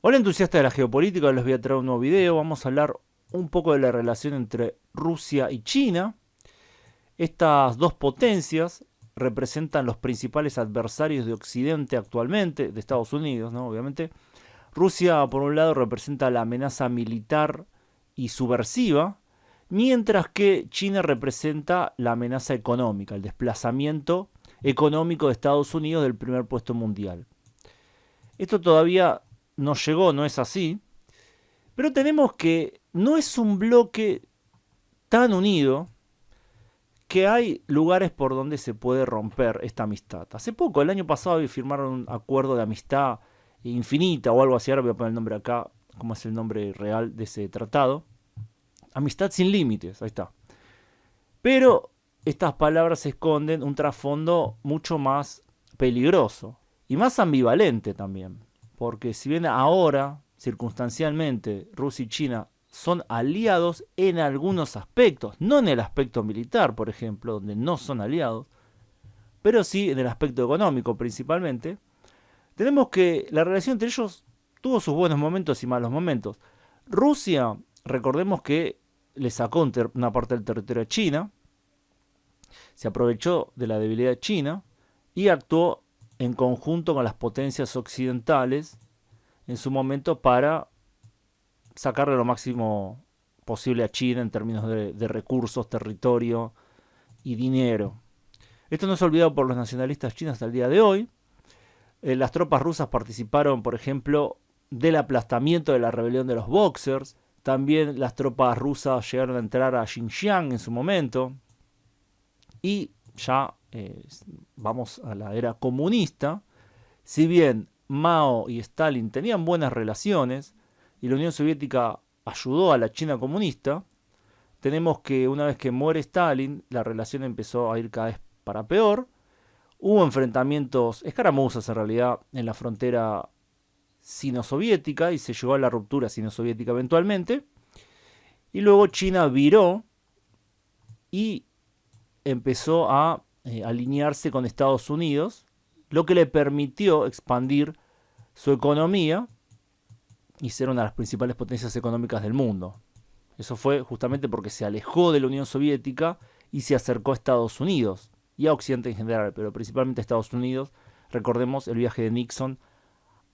Hola entusiastas de la geopolítica, les voy a traer un nuevo video. Vamos a hablar un poco de la relación entre Rusia y China. Estas dos potencias representan los principales adversarios de Occidente actualmente, de Estados Unidos, ¿no? Obviamente. Rusia, por un lado, representa la amenaza militar y subversiva, mientras que China representa la amenaza económica, el desplazamiento económico de Estados Unidos del primer puesto mundial. Esto todavía no llegó, no es así, pero tenemos que no es un bloque tan unido que hay lugares por donde se puede romper esta amistad. Hace poco, el año pasado, firmaron un acuerdo de amistad infinita o algo así, ahora voy a poner el nombre acá, como es el nombre real de ese tratado. Amistad sin límites, ahí está. Pero estas palabras esconden un trasfondo mucho más peligroso y más ambivalente también. Porque si bien ahora, circunstancialmente, Rusia y China son aliados en algunos aspectos, no en el aspecto militar, por ejemplo, donde no son aliados, pero sí en el aspecto económico principalmente, tenemos que la relación entre ellos tuvo sus buenos momentos y malos momentos. Rusia, recordemos que le sacó una parte del territorio a China, se aprovechó de la debilidad de China y actuó en conjunto con las potencias occidentales en su momento para sacarle lo máximo posible a China en términos de recursos, territorio y dinero. Esto no es olvidado por los nacionalistas chinos hasta el día de hoy. Las tropas rusas participaron, por ejemplo, del aplastamiento de la rebelión de los Boxers. También las tropas rusas llegaron a entrar a Xinjiang en su momento. Y ya vamos a la era comunista. Si bien Mao y Stalin tenían buenas relaciones y la Unión Soviética ayudó a la China comunista, tenemos que una vez que muere Stalin, la relación empezó a ir cada vez para peor. Hubo enfrentamientos, escaramuzas en realidad, en la frontera sino-soviética y se llegó a la ruptura sino-soviética eventualmente. Y luego China viró y empezó a alinearse con Estados Unidos, lo que le permitió expandir su economía y ser una de las principales potencias económicas del mundo. Eso fue justamente porque se alejó de la Unión Soviética y se acercó a Estados Unidos y a Occidente en general, pero principalmente a Estados Unidos. Recordemos el viaje de Nixon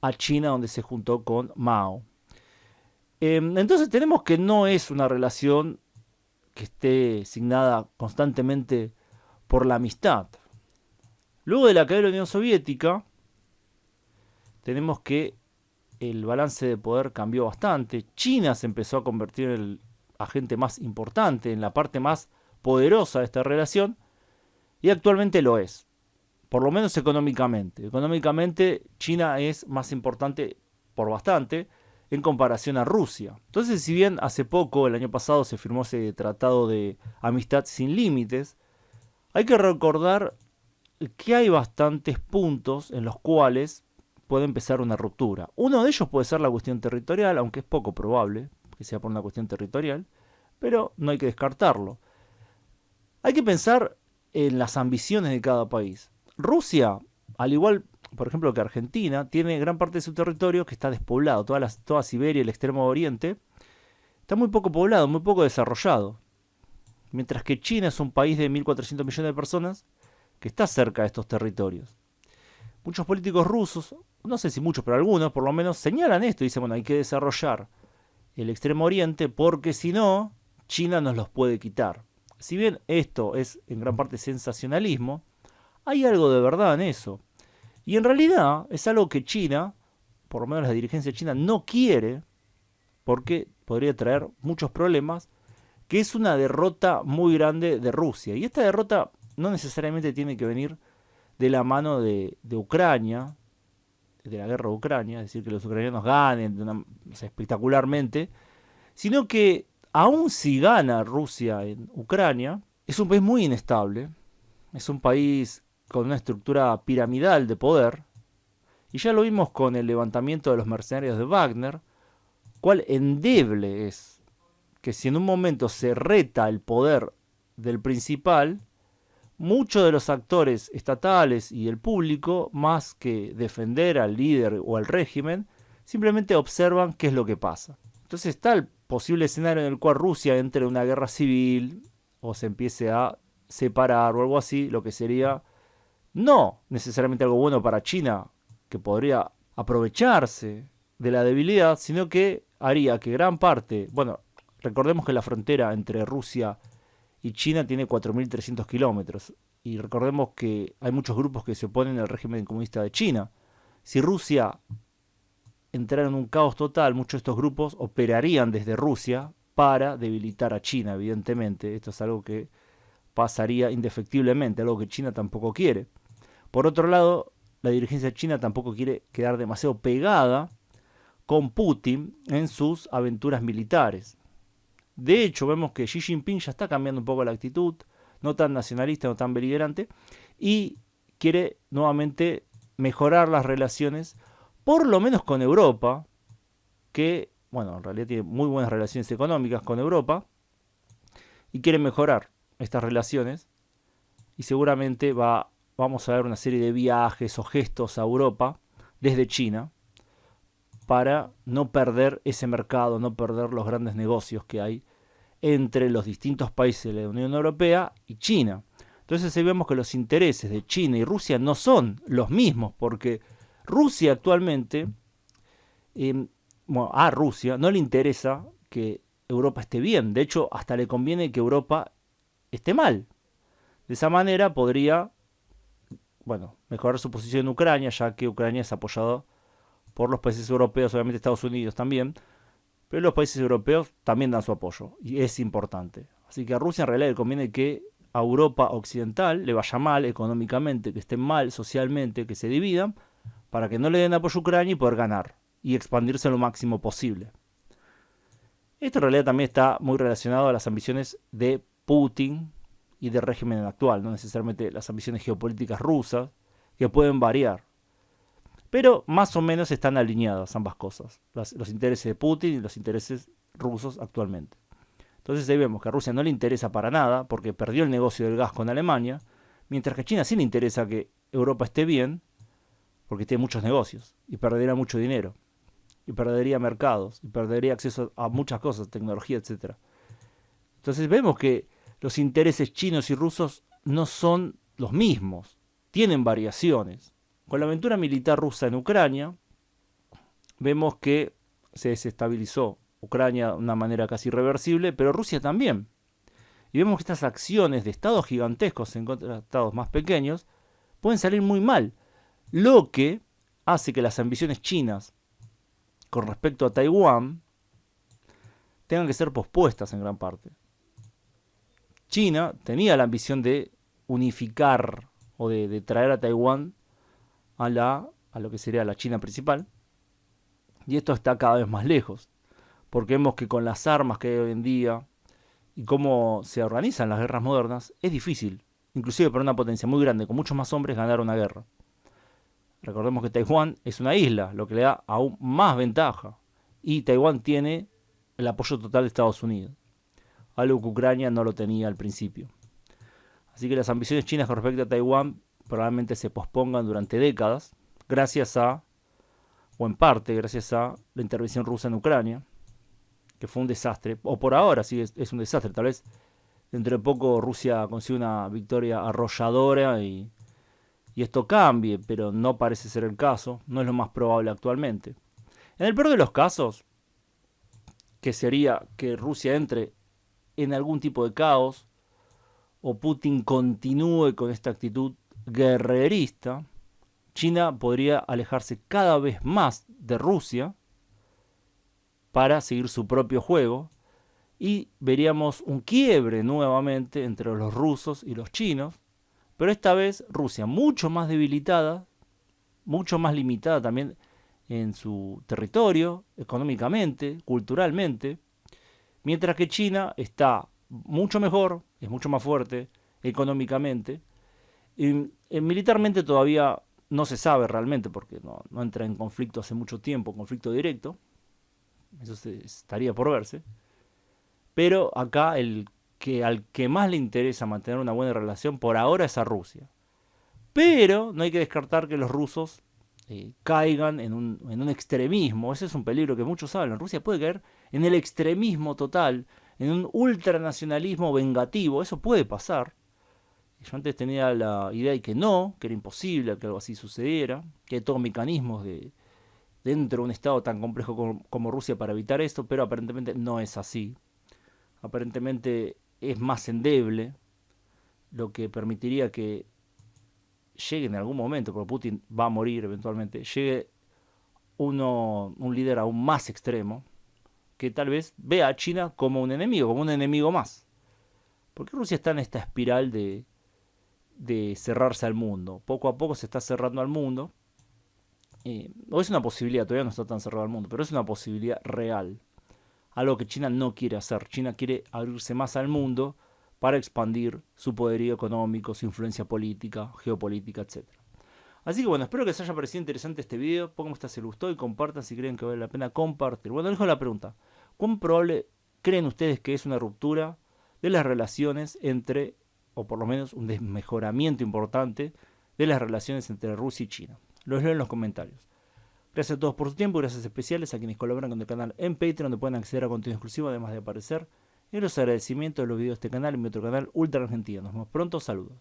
a China donde se juntó con Mao. Entonces tenemos que no es una relación que esté signada constantemente por la amistad. Luego de la caída de la Unión Soviética, tenemos que el balance de poder cambió bastante. China se empezó a convertir en el agente más importante, en la parte más poderosa de esta relación, y actualmente lo es, por lo menos económicamente. Económicamente, China es más importante por bastante en comparación a Rusia. Entonces, si bien hace poco, el año pasado, se firmó ese tratado de amistad sin límites, hay que recordar que hay bastantes puntos en los cuales puede empezar una ruptura. Uno de ellos puede ser la cuestión territorial, aunque es poco probable que sea por una cuestión territorial, pero no hay que descartarlo. Hay que pensar en las ambiciones de cada país. Rusia, al igual, por ejemplo, que Argentina, tiene gran parte de su territorio que está despoblado. Toda Siberia y el extremo oriente está muy poco poblado, muy poco desarrollado. Mientras que China es un país de 1.400 millones de personas que está cerca de estos territorios. Muchos políticos rusos, no sé si muchos, pero algunos por lo menos, señalan esto y dicen, bueno, hay que desarrollar el extremo oriente porque si no, China nos los puede quitar. Si bien esto es en gran parte sensacionalismo, hay algo de verdad en eso. Y en realidad es algo que China, por lo menos la dirigencia china, no quiere porque podría traer muchos problemas, que es una derrota muy grande de Rusia. Y esta derrota no necesariamente tiene que venir de la mano de Ucrania, de la guerra de Ucrania, es decir, que los ucranianos ganen o sea, espectacularmente, sino que aun si gana Rusia en Ucrania, es un país muy inestable, es un país con una estructura piramidal de poder, y ya lo vimos con el levantamiento de los mercenarios de Wagner, cuál endeble es, que si en un momento se reta el poder del principal, muchos de los actores estatales y el público, más que defender al líder o al régimen, simplemente observan qué es lo que pasa. Entonces está el posible escenario en el cual Rusia entre en una guerra civil o se empiece a separar o algo así, lo que sería no necesariamente algo bueno para China, que podría aprovecharse de la debilidad, sino que haría que gran parte, bueno, recordemos que la frontera entre Rusia y China tiene 4.300 kilómetros, y recordemos que hay muchos grupos que se oponen al régimen comunista de China. Si Rusia entrara en un caos total, muchos de estos grupos operarían desde Rusia para debilitar a China, evidentemente. Esto es algo que pasaría indefectiblemente, algo que China tampoco quiere. Por otro lado, la dirigencia china tampoco quiere quedar demasiado pegada con Putin en sus aventuras militares. De hecho, vemos que Xi Jinping ya está cambiando un poco la actitud, no tan nacionalista, no tan beligerante, y quiere nuevamente mejorar las relaciones, por lo menos con Europa, que, bueno, en realidad tiene muy buenas relaciones económicas con Europa, y quiere mejorar estas relaciones, y seguramente vamos a ver una serie de viajes o gestos a Europa desde China, para no perder ese mercado, no perder los grandes negocios que hay entre los distintos países de la Unión Europea y China. Entonces ahí vemos que los intereses de China y Rusia no son los mismos, porque Rusia actualmente, a Rusia no le interesa que Europa esté bien, de hecho hasta le conviene que Europa esté mal. De esa manera podría, mejorar su posición en Ucrania, ya que Ucrania es apoyado por los países europeos, obviamente Estados Unidos también, pero los países europeos también dan su apoyo, y es importante. Así que a Rusia en realidad le conviene que a Europa occidental le vaya mal económicamente, que estén mal socialmente, que se dividan, para que no le den apoyo a Ucrania y poder ganar, y expandirse lo máximo posible. Esto en realidad también está muy relacionado a las ambiciones de Putin y del régimen actual, no necesariamente las ambiciones geopolíticas rusas, que pueden variar. Pero más o menos están alineadas ambas cosas, los intereses de Putin y los intereses rusos actualmente. Entonces ahí vemos que a Rusia no le interesa para nada, porque perdió el negocio del gas con Alemania, mientras que a China sí le interesa que Europa esté bien, porque tiene muchos negocios, y perdería mucho dinero, y perdería mercados, y perdería acceso a muchas cosas, tecnología, etc. Entonces vemos que los intereses chinos y rusos no son los mismos, tienen variaciones. Con la aventura militar rusa en Ucrania, vemos que se desestabilizó Ucrania de una manera casi irreversible, pero Rusia también. Y vemos que estas acciones de estados gigantescos en contra de estados más pequeños pueden salir muy mal, lo que hace que las ambiciones chinas con respecto a Taiwán tengan que ser pospuestas en gran parte. China tenía la ambición de unificar o de traer a Taiwán a lo que sería la China principal, y esto está cada vez más lejos, porque vemos que con las armas que hay hoy en día y cómo se organizan las guerras modernas, es difícil, inclusive para una potencia muy grande, con muchos más hombres, ganar una guerra. Recordemos que Taiwán es una isla, lo que le da aún más ventaja, y Taiwán tiene el apoyo total de Estados Unidos, algo que Ucrania no lo tenía al principio. Así que las ambiciones chinas con respecto a Taiwán probablemente se pospongan durante décadas, gracias a, o en parte gracias a la intervención rusa en Ucrania, que fue un desastre, o por ahora sí es un desastre, tal vez dentro de poco Rusia consigue una victoria arrolladora y esto cambie, pero no parece ser el caso, no es lo más probable actualmente. En el peor de los casos, que sería que Rusia entre en algún tipo de caos, o Putin continúe con esta actitud guerrerista, China podría alejarse cada vez más de Rusia para seguir su propio juego, y veríamos un quiebre nuevamente entre los rusos y los chinos, pero esta vez Rusia mucho más debilitada, mucho más limitada también en su territorio, económicamente, culturalmente, mientras que China está mucho mejor, es mucho más fuerte económicamente, y militarmente todavía no se sabe realmente, porque no entra en conflicto hace mucho tiempo, conflicto directo, eso estaría por verse, pero acá al que más le interesa mantener una buena relación por ahora es a Rusia. Pero no hay que descartar que los rusos caigan en un extremismo. Ese es un peligro que muchos hablan. Rusia puede caer en el extremismo total, en un ultranacionalismo vengativo. Eso puede pasar. Yo antes tenía la idea de que no, que era imposible que algo así sucediera, que hay todos mecanismos dentro de un estado tan complejo como Rusia para evitar esto, pero aparentemente no es así. Aparentemente es más endeble, lo que permitiría que llegue en algún momento, porque Putin va a morir eventualmente, llegue un líder aún más extremo, que tal vez vea a China como un enemigo más. Porque Rusia está en esta espiral de cerrarse al mundo. Poco a poco se está cerrando al mundo. O es una posibilidad, todavía no está tan cerrado al mundo, pero es una posibilidad real. Algo que China no quiere hacer. China quiere abrirse más al mundo para expandir su poderío económico, su influencia política, geopolítica, etcétera. Así que bueno, espero que les haya parecido interesante este video. Pongan si les gustó y compartan si creen que vale la pena compartir. Bueno, dejo la pregunta. ¿Cuán probable creen ustedes que es una ruptura de las relaciones entre, o por lo menos un desmejoramiento importante de las relaciones entre Rusia y China? Los leo en los comentarios. Gracias a todos por su tiempo, gracias especiales a quienes colaboran con el canal en Patreon, donde pueden acceder a contenido exclusivo además de aparecer. Y los agradecimientos de los videos de este canal y mi otro canal Ultra Argentina. Nos vemos pronto, saludos.